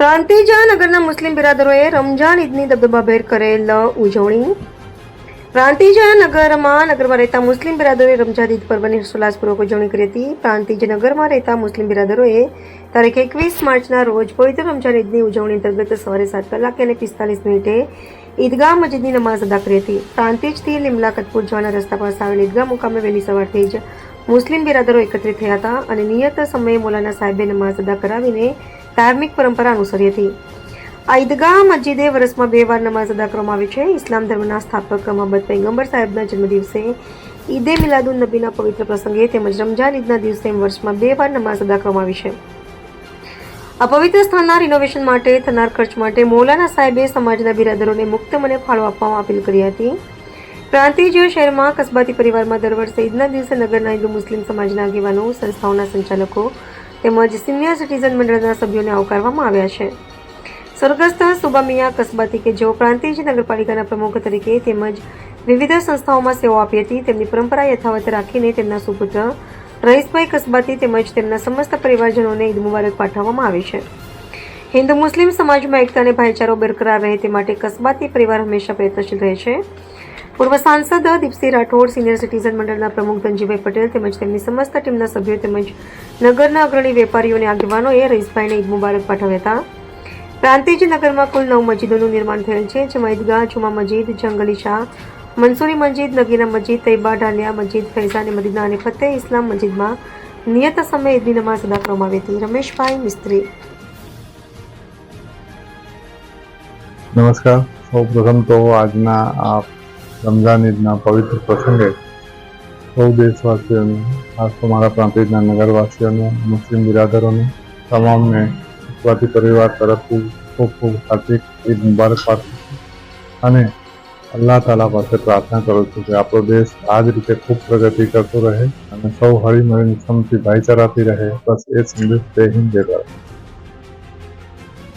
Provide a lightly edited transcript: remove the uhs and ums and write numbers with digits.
પ્રાંતિજ નગરના મુસ્લિમ બિરાદરોએ રમઝાન ઈદની દબદબાભેર કરેલ ઉજવણી. પ્રાંતિજ નગરમાં રહેતા મુસ્લિમ બિરાદરોએ રમઝાન ઈદ પર્વની હર્ષોલ્લાસપૂર્વક ઉજવણી કરી હતી. પ્રાંતિજ નગરમાં રહેતા મુસ્લિમ બિરાદરોએ તારીખ 21 માર્ચના રોજ પવિત્ર રમઝાન ઈદની ઉજવણી અંતર્ગત સવારે 7:45 ઈદગાહ મસ્જિદની નમાઝ અદા કરી હતી. પ્રાંતિજથી લીમલા કતપુર જવાના રસ્તા પાસે આવેલ ઈદગાહ મુકામે વહેલી સવારથી જ મુસ્લિમ બિરાદરો એકત્રિત થયા હતા અને નિયત સમયે મૌલાના સાહેબે નમાઝ અદા કરાવીને ધાર્મિક પરંપરા અનુસરી હતી. આ ઈદગાહ મસ્જિદે વર્ષમાં 2 વાર નમાઝ અદા કરવામાં આવે છે. ઇસ્લામ ધર્મના સ્થાપક મોહમ્મદ પૈગંબર સાહેબના જન્મદિવસે ઈદે મિલાદુન નબીના પવિત્ર પ્રસંગે તેમજ રમઝાન ઈદના દિવસે વર્ષમાં 2 વાર નમાઝ અદા કરવામાં આવી છે. આ પવિત્ર સ્થાનના રિનોવેશન માટે થનાર ખર્ચ માટે મૌલાના સાહેબે સમાજના બિરાદરોને મુક્ત મને ફાળો આપવામાં અપીલ કરી હતી. પ્રાંતિજ શહેરમાં કસ્બાતી પરિવારમાં દર વર્ષે ઈદના દિવસે નગરના હિન્દુ મુસ્લિમ સમાજના આગેવાનો, સંસ્થાઓના સંચાલકો તેમજ સિનિયર સિટીઝન મંડળના સભ્યોને આવકારવામાં આવ્યા છે. સ્વર્ગસ્થ સુબા મિયા કસ્બાતી કે જેઓ પ્રાંતિજ નગરપાલિકાના પ્રમુખ તરીકે તેમજ વિવિધ સંસ્થાઓમાં સેવા આપી હતી, તેમની પરંપરા યથાવત રાખીને તેમના સુપુત્ર રઈસભાઈ કસ્બાતી તેમજ તેમના સમસ્ત પરિવારજનોને ઈદ મુબારક પાઠવવામાં આવી છે. હિન્દુ મુસ્લિમ સમાજમાં એકતા અને ભાઈચારો બરકરાર રહે તે માટે કસ્બાતી પરિવાર હંમેશા પ્રયત્નશીલ રહે છે. પૂર્વ સાંસદ દીપસિંહ રાઠોડ, સિનિયર સિટીઝન મંડળના પ્રમુખ ધનજીભાઈ પટેલ તેમજ તેમની સમસ્ત ટીમના સભ્યો તેમજ નગરના અગ્રણી વેપારીઓ અને આગેવાનોએ રઈસભાઈને ઈદ મુબારક પાઠવ્યા હતા. પ્રાંતિજ નગરમાં કુલ 9 મસ્જિદોનું નિર્માણ થયેલ છે, જેમાં ઈદગાહ, જુમા મસ્જિદ, જંગલી શાહ, મંસૂરી મસ્જિદ, નગીના મસ્જિદ, તૈબા, ઢાલિયા મસ્જિદ, ફૈઝાન મદીના અને ફતેહ ઇસ્લામ મસ્જિદમાં નિયત સમયે ઈદની નમાઝ અદા કરવામાં આવી હતી. રમેશભાઈ મિસ્ત્રી. નમસ્કાર. સૌપ્રથમ તો આજના આ રમઝાન ઈદના પવિત્ર પ્રસંગે સૌ દેશવાસીઓને, ખાસ તો મારા પ્રાંતિજના નગરવાસીઓને, મુસ્લિમ બિરાદરોને તમામને કસ્બાતી પરિવાર તરફથી ખૂબ ખૂબ હાર્દિક ઈદ મુબારક પાઠવું છું અને અલ્લાહ તાલા પાસે પ્રાર્થના કરું છું કે આપણો દેશ આ જ રીતે ખૂબ પ્રગતિ કરતો રહે અને સૌ હળીમળીને સમથી ભાઈચારાથી રહે. બસ એ સંદેશ જય હિન્દ જય ભારત.